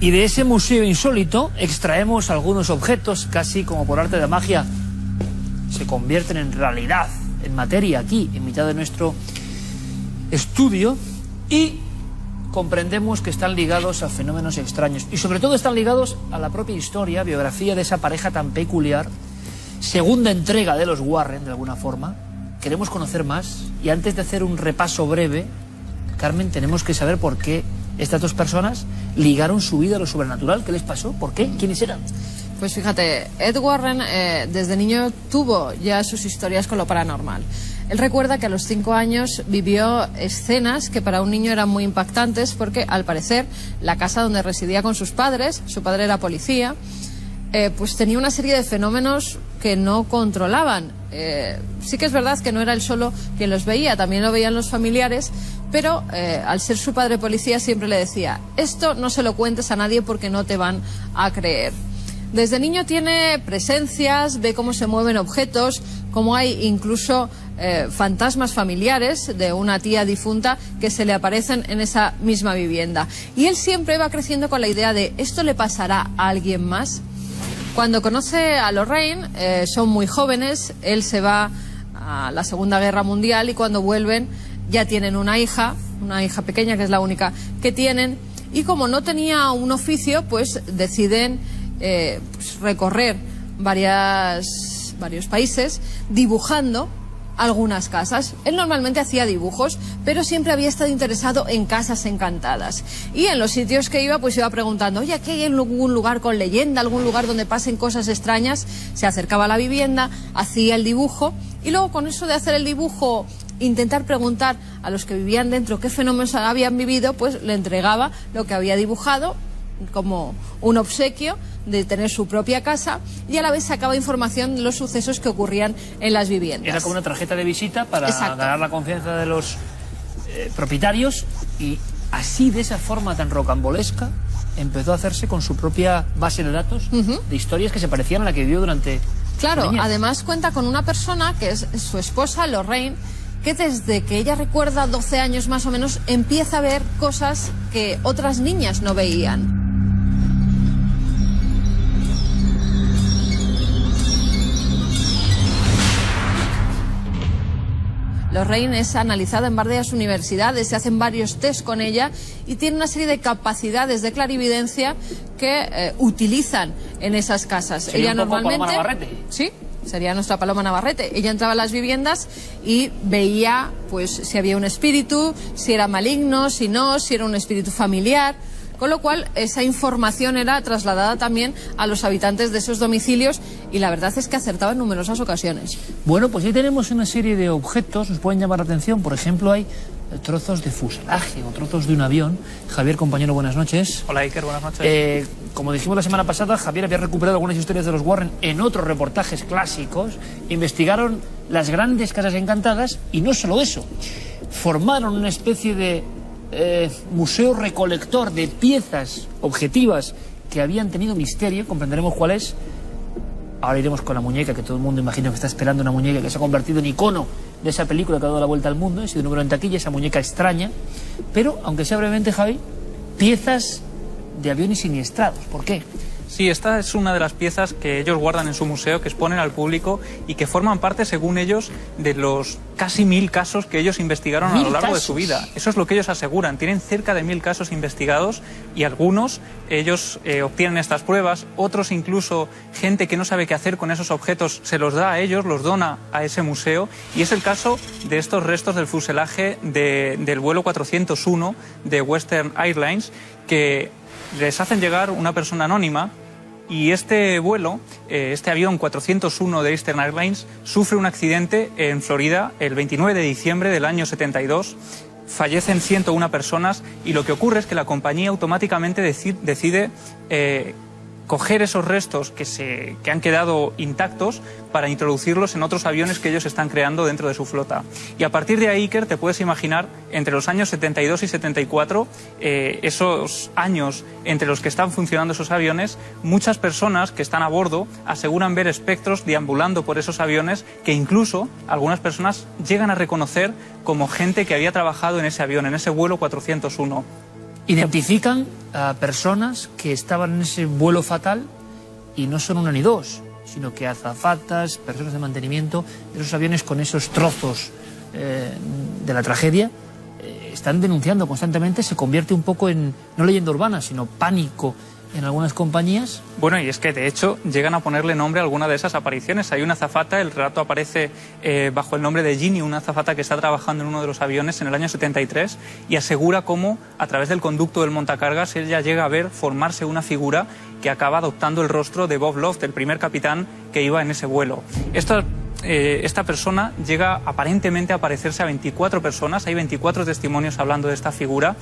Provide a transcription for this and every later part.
Y de ese museo insólito extraemos algunos objetos, casi como por arte de magia, se convierten en realidad, en materia, aquí, en mitad de nuestro estudio, y comprendemos que están ligados a fenómenos extraños. Y sobre todo están ligados a la propia historia, biografía de esa pareja tan peculiar, segunda entrega de los Warren, de alguna forma. Queremos conocer más, y antes de hacer un repaso breve, Carmen, tenemos que saber por qué estas dos personas ligaron su vida a lo sobrenatural. ¿Qué les pasó? ¿Por qué? ¿Quiénes eran? Pues fíjate, Ed Warren desde niño tuvo ya sus historias con lo paranormal. Él recuerda que a los 5 años vivió escenas que para un niño eran muy impactantes porque, al parecer, la casa donde residía con sus padres, su padre era policía, pues tenía una serie de fenómenos que no controlaban. Sí que es verdad que no era él solo quien los veía, también lo veían los familiares, pero al ser su padre policía siempre le decía: esto no se lo cuentes a nadie porque no te van a creer. Desde niño tiene presencias, ve cómo se mueven objetos, cómo hay incluso fantasmas familiares de una tía difunta que se le aparecen en esa misma vivienda. Y él siempre va creciendo con la idea de: ¿esto le pasará a alguien más? Cuando conoce a Lorraine, son muy jóvenes, él se va a la Segunda Guerra Mundial y cuando vuelven ya tienen una hija pequeña, que es la única que tienen, y como no tenía un oficio, pues deciden pues recorrer varios países dibujando algunas casas. Él normalmente hacía dibujos, pero siempre había estado interesado en casas encantadas. Y en los sitios que iba, pues iba preguntando: oye, ¿aquí hay algún lugar con leyenda, algún lugar donde pasen cosas extrañas? Se acercaba a la vivienda, hacía el dibujo, y luego con eso de hacer el dibujo, intentar preguntar a los que vivían dentro qué fenómenos habían vivido, pues le entregaba lo que había dibujado como un obsequio de tener su propia casa, y a la vez sacaba información de los sucesos que ocurrían en las viviendas. Era como una tarjeta de visita para Exacto. ganar la confianza de los propietarios, y así, de esa forma tan rocambolesca, empezó a hacerse con su propia base de datos de historias que se parecían a la que vivió durante... Claro, además cuenta con una persona que es su esposa, Lorraine, que desde que ella recuerda 12 años más o menos, empieza a ver cosas que otras niñas no veían. Lorraine es analizada en varias universidades, se hacen varios test con ella y tiene una serie de capacidades de clarividencia que utilizan en esas casas. ¿Sería Ella un poco normalmente, Paloma Navarrete? Sí, sería nuestra Paloma Navarrete. Ella entraba a las viviendas y veía pues si había un espíritu, si era maligno, si no, si era un espíritu familiar. Con lo cual, esa información era trasladada también a los habitantes de esos domicilios, y la verdad es que acertaba en numerosas ocasiones. Bueno, pues ahí tenemos una serie de objetos, nos pueden llamar la atención. Por ejemplo, hay trozos de fuselaje o trozos de un avión. Javier, compañero, buenas noches. Hola, Iker, buenas noches. Como dijimos la semana pasada, Javier había recuperado algunas historias de los Warren en otros reportajes clásicos. Investigaron las grandes casas encantadas y no solo eso, formaron una especie de museo recolector de piezas objetivas que habían tenido misterio. Comprenderemos cuál es. Ahora iremos con la muñeca, que todo el mundo imagino que está esperando, una muñeca que se ha convertido en icono de esa película que ha dado la vuelta al mundo, ha sido número en taquilla, esa muñeca extraña. Pero, aunque sea brevemente, Javi, piezas de aviones siniestrados. ¿Por qué? Sí, esta es una de las piezas que ellos guardan en su museo, que exponen al público y que forman parte, según ellos, de los casi 1000 casos que ellos investigaron a lo largo de su vida. Eso es lo que ellos aseguran. Tienen cerca de 1000 casos investigados, y algunos ellos obtienen estas pruebas, otros incluso gente que no sabe qué hacer con esos objetos se los da a ellos, los dona a ese museo, y es el caso de estos restos del fuselaje del vuelo 401 de Western Airlines, que les hacen llegar una persona anónima. Y este vuelo, este avión 401 de Eastern Airlines, sufre un accidente en Florida el 29 de diciembre del año 72. Fallecen 101 personas, y lo que ocurre es que la compañía automáticamente decide coger esos restos que han quedado intactos para introducirlos en otros aviones que ellos están creando dentro de su flota. Y a partir de ahí, Iker, te puedes imaginar, entre los años 72 y 74, esos años entre los que están funcionando esos aviones, muchas personas que están a bordo aseguran ver espectros deambulando por esos aviones, que incluso algunas personas llegan a reconocer como gente que había trabajado en ese avión, en ese vuelo 401. Identifican a personas que estaban en ese vuelo fatal y no son una ni dos, sino que azafatas, personas de mantenimiento de esos aviones con esos trozos de la tragedia están denunciando constantemente. Se convierte un poco en, no leyenda urbana, sino pánico en algunas compañías. Bueno, y es que de hecho llegan a ponerle nombre a alguna de esas apariciones. Hay una azafata, el relato aparece bajo el nombre de Ginny, una azafata que está trabajando en uno de los aviones en el año 73 y asegura cómo a través del conducto del montacargas ella llega a ver formarse una figura que acaba adoptando el rostro de Bob Loft, el primer capitán que iba en ese vuelo. Esta persona llega aparentemente a parecerse a 24 personas, hay 24 testimonios hablando de esta figura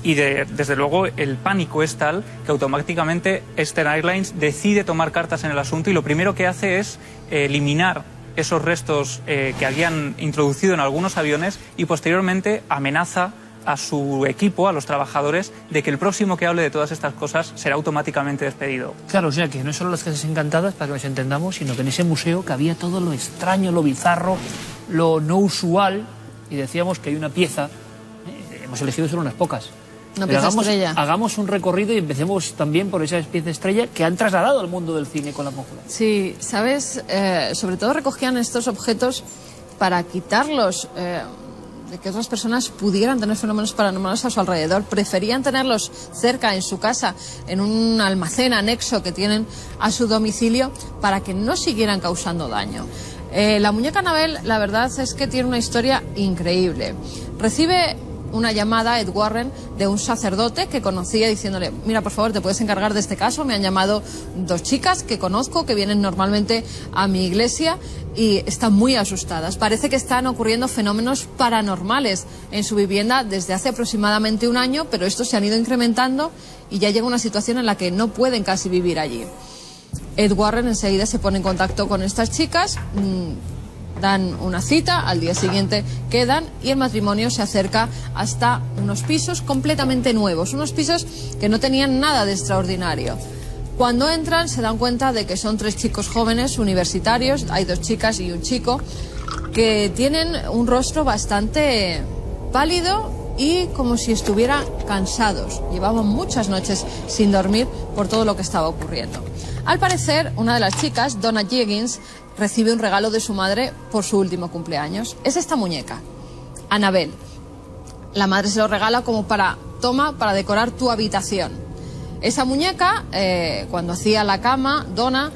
y desde luego el pánico es tal que automáticamente Eastern Airlines decide tomar cartas en el asunto y lo primero que hace es eliminar esos restos que habían introducido en algunos aviones y posteriormente amenaza a su equipo, a los trabajadores, de que el próximo que hable de todas estas cosas será automáticamente despedido. Claro, o sea que no solo las casas encantadas, para que nos entendamos, sino que en ese museo que había todo lo extraño, lo bizarro, lo no usual, y decíamos que hay una pieza, hemos elegido solo unas pocas. Una pieza estrella. Hagamos un recorrido y empecemos también por esa pieza estrella que han trasladado al mundo del cine con la conjura. Sí, ¿sabes? Sobre todo recogían estos objetos para quitarlos de que otras personas pudieran tener fenómenos paranormales a su alrededor. Preferían tenerlos cerca, en su casa, en un almacén anexo que tienen a su domicilio, para que no siguieran causando daño. La muñeca Annabelle, la verdad es que tiene una historia increíble. Recibe una llamada, Ed Warren, de un sacerdote que conocía, diciéndole: mira, por favor, ¿te puedes encargar de este caso? Me han llamado dos chicas que conozco, que vienen normalmente a mi iglesia y están muy asustadas. Parece que están ocurriendo fenómenos paranormales en su vivienda desde hace aproximadamente un año, pero estos se han ido incrementando y ya llega una situación en la que no pueden casi vivir allí. Ed Warren enseguida se pone en contacto con estas chicas, dan una cita, al día siguiente quedan y el matrimonio se acerca hasta unos pisos completamente nuevos, unos pisos que no tenían nada de extraordinario. Cuando entran se dan cuenta de que son tres chicos jóvenes universitarios, hay dos chicas y un chico, que tienen un rostro bastante pálido y como si estuvieran cansados. Llevaban muchas noches sin dormir por todo lo que estaba ocurriendo. Al parecer, una de las chicas, Donna Jenkins, recibe un regalo de su madre por su último cumpleaños. Es esta muñeca, Annabelle. La madre se lo regala como para decorar tu habitación. Esa muñeca, cuando hacía la cama, Donna,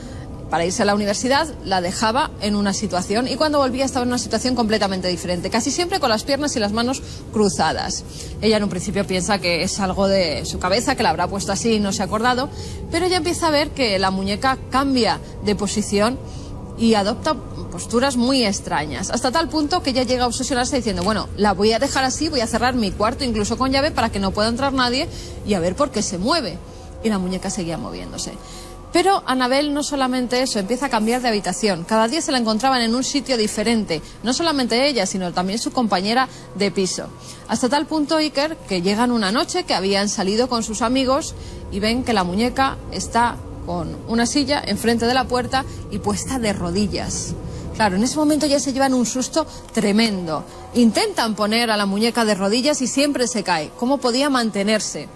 para irse a la universidad, la dejaba en una situación y cuando volvía estaba en una situación completamente diferente, casi siempre con las piernas y las manos cruzadas. Ella en un principio piensa que es algo de su cabeza, que la habrá puesto así y no se ha acordado, pero ella empieza a ver que la muñeca cambia de posición y adopta posturas muy extrañas, hasta tal punto que ella llega a obsesionarse diciendo: bueno, la voy a dejar así, voy a cerrar mi cuarto incluso con llave para que no pueda entrar nadie y a ver por qué se mueve. Y la muñeca seguía moviéndose. Pero Annabelle no solamente eso, empieza a cambiar de habitación. Cada día se la encontraban en un sitio diferente, no solamente ella, sino también su compañera de piso. Hasta tal punto, Iker, que llegan una noche que habían salido con sus amigos y ven que la muñeca está con una silla enfrente de la puerta y puesta de rodillas. Claro, en ese momento ya se llevan un susto tremendo. Intentan poner a la muñeca de rodillas y siempre se cae. ¿Cómo podía mantenerse?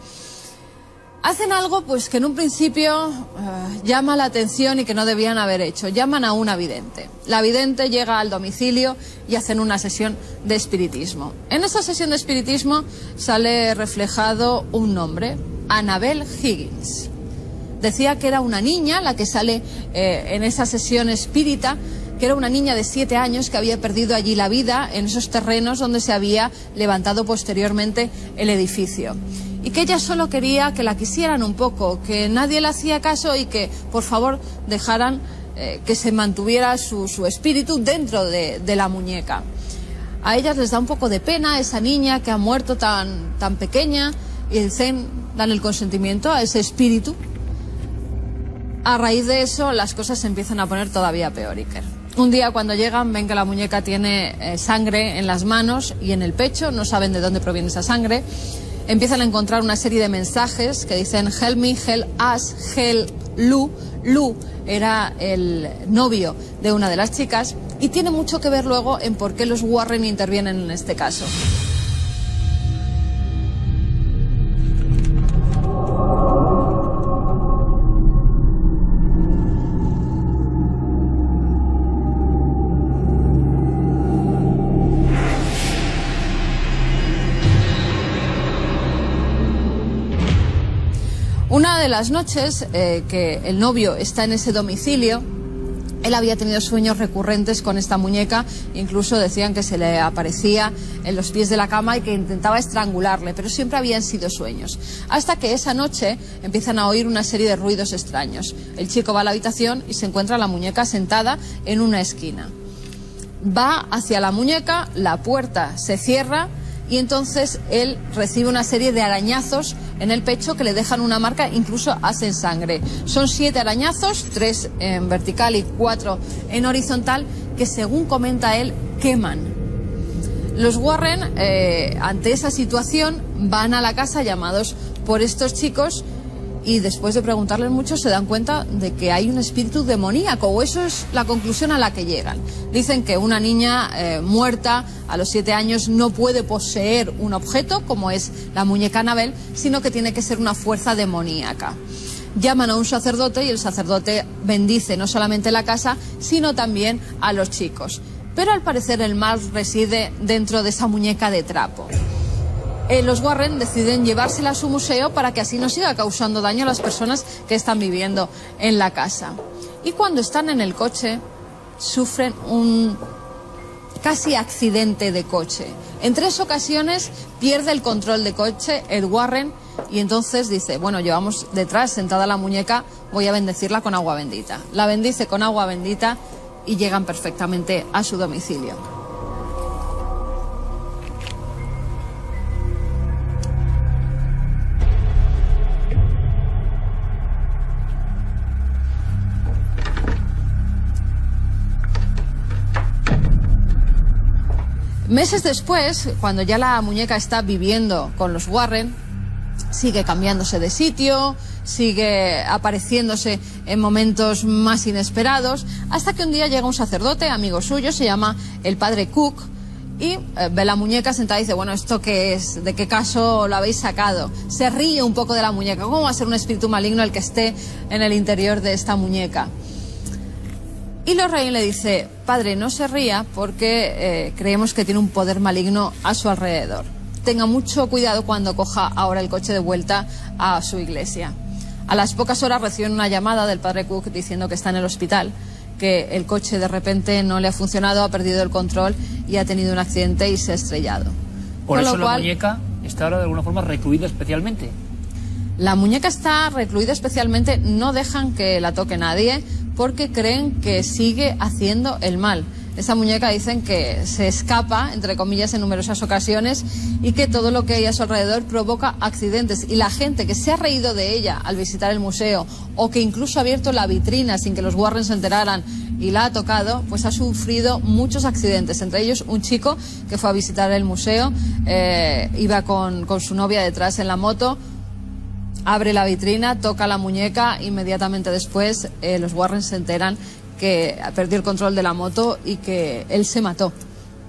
Hacen algo pues que en un principio llama la atención y que no debían haber hecho. Llaman a una vidente. La vidente llega al domicilio y hacen una sesión de espiritismo. En esa sesión de espiritismo sale reflejado un nombre: Annabelle Higgins. Decía que era una niña la que sale en esa sesión espírita, que era una niña de 7 años que había perdido allí la vida en esos terrenos donde se había levantado posteriormente el edificio. Y que ella solo quería que la quisieran un poco, que nadie le hacía caso y que por favor dejaran que se mantuviera su espíritu dentro de la muñeca. A ellas les da un poco de pena esa niña que ha muerto tan pequeña y dan el consentimiento a ese espíritu. A raíz de eso las cosas se empiezan a poner todavía peor, Iker. Un día cuando llegan ven que la muñeca tiene sangre en las manos y en el pecho, no saben de dónde proviene esa sangre. Empiezan a encontrar una serie de mensajes que dicen help me, help us, help Lou. Lou era el novio de una de las chicas y tiene mucho que ver luego en por qué los Warren intervienen en este caso. de las noches que el novio está en ese domicilio, él había tenido sueños recurrentes con esta muñeca, incluso decían que se le aparecía en los pies de la cama y que intentaba estrangularle, pero siempre habían sido sueños. Hasta que esa noche empiezan a oír una serie de ruidos extraños. El chico va a la habitación y se encuentra la muñeca sentada en una esquina. Va hacia la muñeca, la puerta se cierra y entonces él recibe una serie de arañazos en el pecho que le dejan una marca, incluso hacen sangre. Son 7 arañazos, 3 en vertical y 4 en horizontal, que según comenta él, queman. Los Warren, ante esa situación, van a la casa llamados por estos chicos y después de preguntarles mucho se dan cuenta de que hay un espíritu demoníaco, o eso es la conclusión a la que llegan. Dicen que una niña muerta a los 7 años no puede poseer un objeto, como es la muñeca Annabelle, sino que tiene que ser una fuerza demoníaca. Llaman a un sacerdote y el sacerdote bendice no solamente la casa, sino también a los chicos. Pero al parecer el mal reside dentro de esa muñeca de trapo. Los Warren deciden llevársela a su museo para que así no siga causando daño a las personas que están viviendo en la casa. Y cuando están en el coche, sufren un casi accidente de coche. En 3 ocasiones pierde el control de coche Ed Warren y entonces dice, bueno, llevamos detrás sentada la muñeca, voy a bendecirla con agua bendita. La bendice con agua bendita y llegan perfectamente a su domicilio. Meses después, cuando ya la muñeca está viviendo con los Warren, sigue cambiándose de sitio, sigue apareciéndose en momentos más inesperados, hasta que un día llega un sacerdote, amigo suyo, se llama el padre Cook, y ve la muñeca sentada y dice, bueno, ¿esto qué es? ¿De qué caso lo habéis sacado? Se ríe un poco de la muñeca. ¿Cómo va a ser un espíritu maligno el que esté en el interior de esta muñeca? Y Lorraine le dice, padre, no se ría porque creemos que tiene un poder maligno a su alrededor. Tenga mucho cuidado cuando coja ahora el coche de vuelta a su iglesia. A las pocas horas reciben una llamada del padre Cook diciendo que está en el hospital, que el coche de repente no le ha funcionado, ha perdido el control y ha tenido un accidente y se ha estrellado. Por eso la muñeca está ahora de alguna forma recluida especialmente. La muñeca está recluida especialmente, no dejan que la toque nadie porque creen que sigue haciendo el mal. Esa muñeca dicen que se escapa, entre comillas, en numerosas ocasiones y que todo lo que hay a su alrededor provoca accidentes. Y la gente que se ha reído de ella al visitar el museo o que incluso ha abierto la vitrina sin que los Warren se enteraran y la ha tocado, pues ha sufrido muchos accidentes. Entre ellos un chico que fue a visitar el museo, iba con su novia detrás en la moto, abre la vitrina, toca la muñeca, inmediatamente después los Warren se enteran que perdió el control de la moto y que él se mató.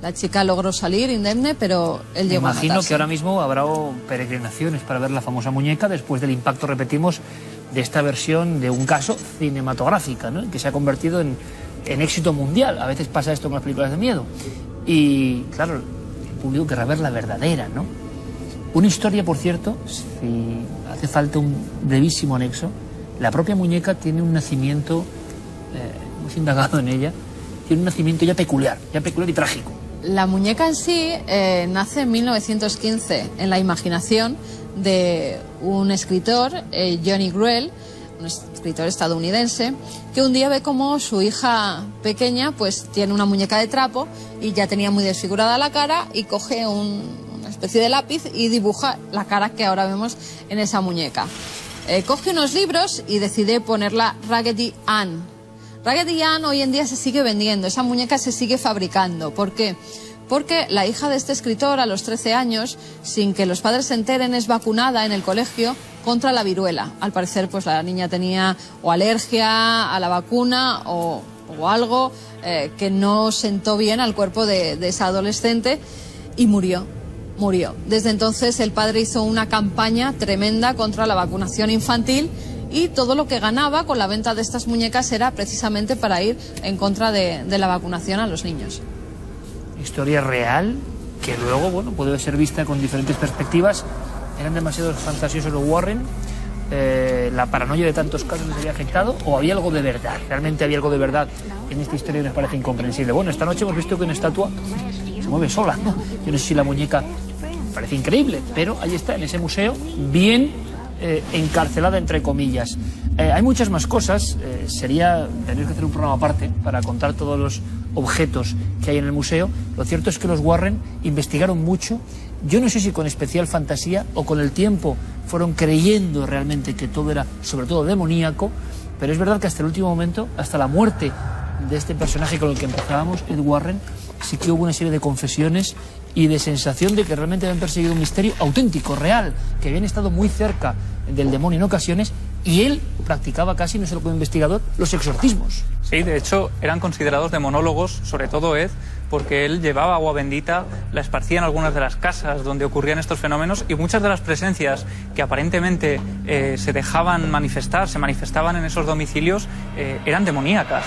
La chica logró salir indemne, pero él llegó a matarse. Imagino que ahora mismo habrá peregrinaciones para ver la famosa muñeca después del impacto, repetimos, de esta versión de un caso cinematográfica, ¿no? Que se ha convertido en éxito mundial. A veces pasa esto con las películas de miedo. Y claro, el público querrá ver la verdadera, ¿no? Una historia, por cierto, si hace falta un brevísimo anexo, la propia muñeca tiene un nacimiento, hemos indagado en ella, tiene un nacimiento ya peculiar y trágico. La muñeca en sí nace en 1915 en la imaginación de un escritor, Johnny Gruelle, un escritor estadounidense, que un día ve como su hija pequeña pues tiene una muñeca de trapo y ya tenía muy desfigurada la cara y coge una especie de lápiz y dibuja la cara que ahora vemos en esa muñeca. Coge unos libros y decide ponerla Raggedy Ann. Raggedy Ann hoy en día se sigue vendiendo, esa muñeca se sigue fabricando. ¿Por qué? Porque la hija de este escritor a los 13 años, sin que los padres se enteren, es vacunada en el colegio contra la viruela. Al parecer pues la niña tenía o alergia a la vacuna o algo que no sentó bien al cuerpo de esa adolescente y murió. Desde entonces el padre hizo una campaña tremenda contra la vacunación infantil y todo lo que ganaba con la venta de estas muñecas era precisamente para ir en contra de la vacunación a los niños. Historia real que luego, bueno, puede ser vista con diferentes perspectivas. Eran demasiado fantasiosos los Warren la paranoia de tantos casos les había afectado, o había algo de verdad, realmente había algo de verdad en esta historia que nos parece incomprensible. Bueno, esta noche hemos visto que una estatua se mueve sola, ¿no? Yo no sé si la muñeca parece increíble, pero ahí está, en ese museo, bien encarcelada entre comillas. Hay muchas más cosas, tendríamos que hacer un programa aparte para contar todos los objetos que hay en el museo. Lo cierto es que los Warren investigaron mucho, yo no sé si con especial fantasía o con el tiempo fueron creyendo realmente que todo era sobre todo demoníaco, pero es verdad que hasta el último momento, hasta la muerte de este personaje con el que empezábamos, Ed Warren, sí que hubo una serie de confesiones y de sensación de que realmente habían perseguido un misterio auténtico, real, que habían estado muy cerca del demonio en ocasiones, y él practicaba casi, no solo como investigador, los exorcismos. Sí, de hecho eran considerados demonólogos, sobre todo Ed, porque él llevaba agua bendita, la esparcía en algunas de las casas donde ocurrían estos fenómenos, y muchas de las presencias que aparentemente se dejaban manifestar, se manifestaban en esos domicilios, eran demoníacas.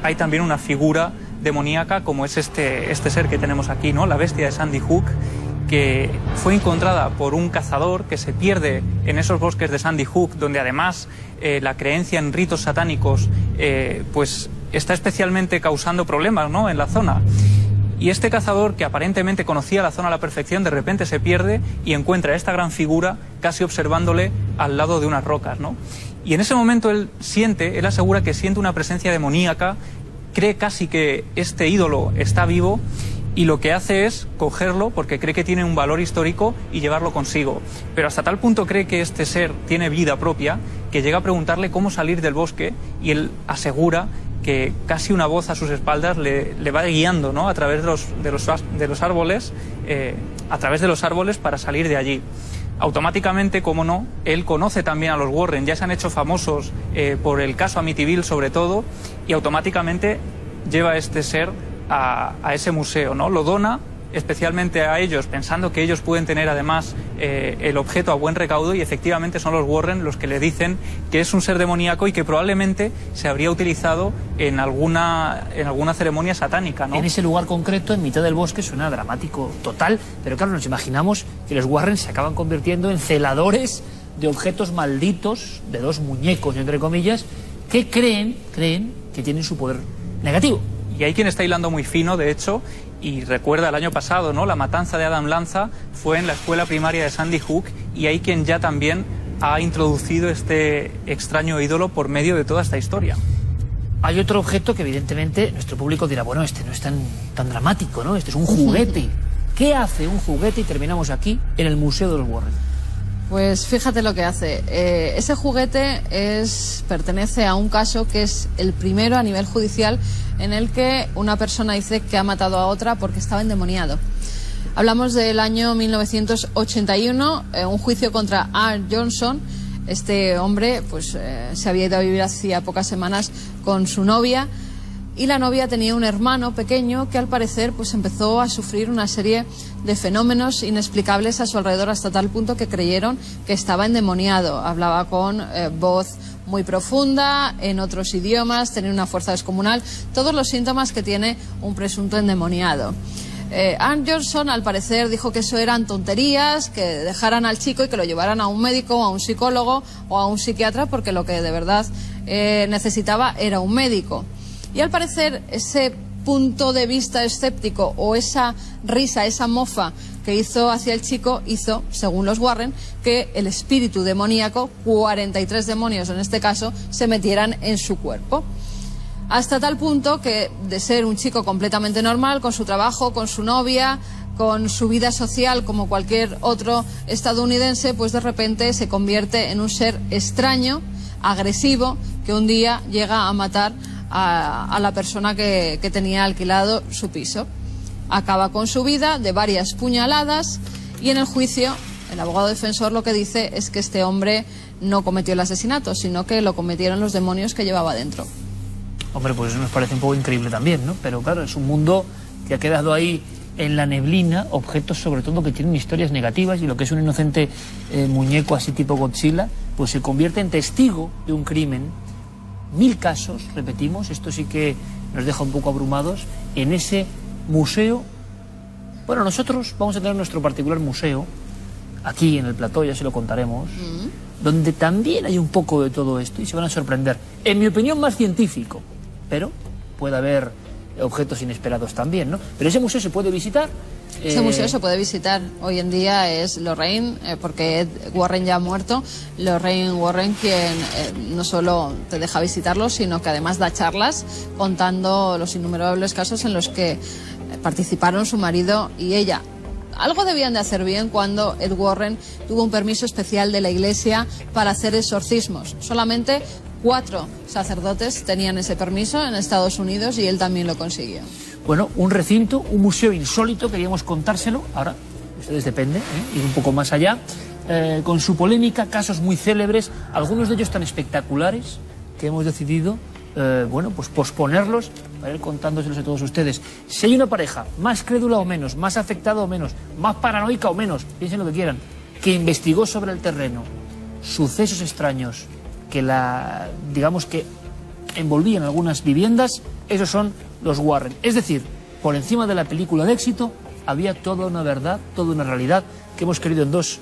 Hay también una figura demoníaca como es este ser que tenemos aquí, ¿no? La bestia de Sandy Hook, que fue encontrada por un cazador que se pierde en esos bosques de Sandy Hook, donde además la creencia en ritos satánicos pues está especialmente causando problemas, ¿no?, en la zona. Y este cazador, que aparentemente conocía la zona a la perfección, de repente se pierde y encuentra esta gran figura casi observándole al lado de unas rocas, ¿no? Y en ese momento él asegura que siente una presencia demoníaca, cree casi que este ídolo está vivo, y lo que hace es cogerlo porque cree que tiene un valor histórico y llevarlo consigo. Pero hasta tal punto cree que este ser tiene vida propia que llega a preguntarle cómo salir del bosque, y él asegura que casi una voz a sus espaldas le va guiando, ¿no?, a través de los árboles, para salir de allí. Automáticamente, como no, él conoce también a los Warren, ya se han hecho famosos por el caso Amityville sobre todo, y automáticamente lleva a este ser a ese museo, ¿no? Lo dona especialmente a ellos, pensando que ellos pueden tener además el objeto a buen recaudo, y efectivamente son los Warren los que le dicen que es un ser demoníaco y que probablemente se habría utilizado en alguna ceremonia satánica, ¿no? En ese lugar concreto, en mitad del bosque, suena dramático total, pero claro, nos imaginamos que los Warren se acaban convirtiendo en celadores de objetos malditos, de dos muñecos, entre comillas, que creen que tienen su poder negativo. Y hay quien está hilando muy fino, de hecho, y recuerda el año pasado, ¿no?, la matanza de Adam Lanza fue en la escuela primaria de Sandy Hook, y hay quien ya también ha introducido este extraño ídolo por medio de toda esta historia. Hay otro objeto que evidentemente nuestro público dirá, bueno, este no es tan dramático, ¿no? Este es un juguete. ¿Qué hace un juguete? Y terminamos aquí, en el Museo de los Warren. Pues fíjate lo que hace. Ese juguete pertenece a un caso que es el primero a nivel judicial en el que una persona dice que ha matado a otra porque estaba endemoniado. Hablamos del año 1981, un juicio contra Art Johnson. Este hombre pues se había ido a vivir hacía pocas semanas con su novia, y la novia tenía un hermano pequeño que al parecer pues empezó a sufrir una serie de fenómenos inexplicables a su alrededor, hasta tal punto que creyeron que estaba endemoniado. Hablaba con voz muy profunda, en otros idiomas, tenía una fuerza descomunal, todos los síntomas que tiene un presunto endemoniado. Ann Johnson, al parecer, dijo que eso eran tonterías, que dejaran al chico y que lo llevaran a un médico, a un psicólogo o a un psiquiatra, porque lo que de verdad necesitaba era un médico. Y al parecer, ese punto de vista escéptico o esa risa, esa mofa que hizo hacia el chico, hizo, según los Warren, que el espíritu demoníaco, 43 demonios en este caso, se metieran en su cuerpo. Hasta tal punto que, de ser un chico completamente normal, con su trabajo, con su novia, con su vida social como cualquier otro estadounidense, pues de repente se convierte en un ser extraño, agresivo, que un día llega a matar a la persona que tenía alquilado su piso. Acaba con su vida de varias puñaladas y en el juicio el abogado defensor lo que dice es que este hombre no cometió el asesinato, sino que lo cometieron los demonios que llevaba dentro. Hombre, pues eso nos parece un poco increíble también, ¿no? Pero claro, es un mundo que ha quedado ahí en la neblina, objetos sobre todo que tienen historias negativas, y lo que es un inocente muñeco así tipo Godzilla, pues se convierte en testigo de un crimen. 1000 casos, repetimos, esto sí que nos deja un poco abrumados, en ese museo. Bueno, nosotros vamos a tener nuestro particular museo, aquí en el plató, ya se lo contaremos, donde también hay un poco de todo esto y se van a sorprender. En mi opinión, más científico, pero puede haber objetos inesperados también, ¿no? Pero ese museo se puede visitar. Ese museo se puede visitar. Hoy en día es Lorraine, porque Ed Warren ya ha muerto, Lorraine Warren quien no solo te deja visitarlo, sino que además da charlas contando los innumerables casos en los que participaron su marido y ella. Algo debían de hacer bien cuando Ed Warren tuvo un permiso especial de la Iglesia para hacer exorcismos. Solamente 4 sacerdotes tenían ese permiso en Estados Unidos y él también lo consiguió. Bueno, un recinto, un museo insólito, queríamos contárselo, ahora ustedes depende, ir un poco más allá, con su polémica, casos muy célebres, algunos de ellos tan espectaculares que hemos decidido, bueno, pues posponerlos para ir contándoselos a todos ustedes. Si hay una pareja más crédula o menos, más afectada o menos, más paranoica o menos, piensen lo que quieran, que investigó sobre el terreno sucesos extraños que digamos que envolvían algunas viviendas, esos son los Warren. Es decir, por encima de la película de éxito había toda una verdad, toda una realidad que hemos querido en 2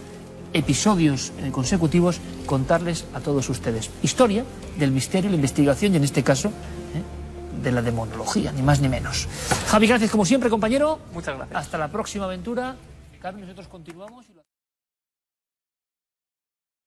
episodios consecutivos contarles a todos ustedes. Historia del misterio, la investigación y en este caso de la demonología, ni más ni menos. Javi, gracias como siempre, compañero. Muchas gracias. Hasta la próxima aventura. Carmen, nosotros continuamos.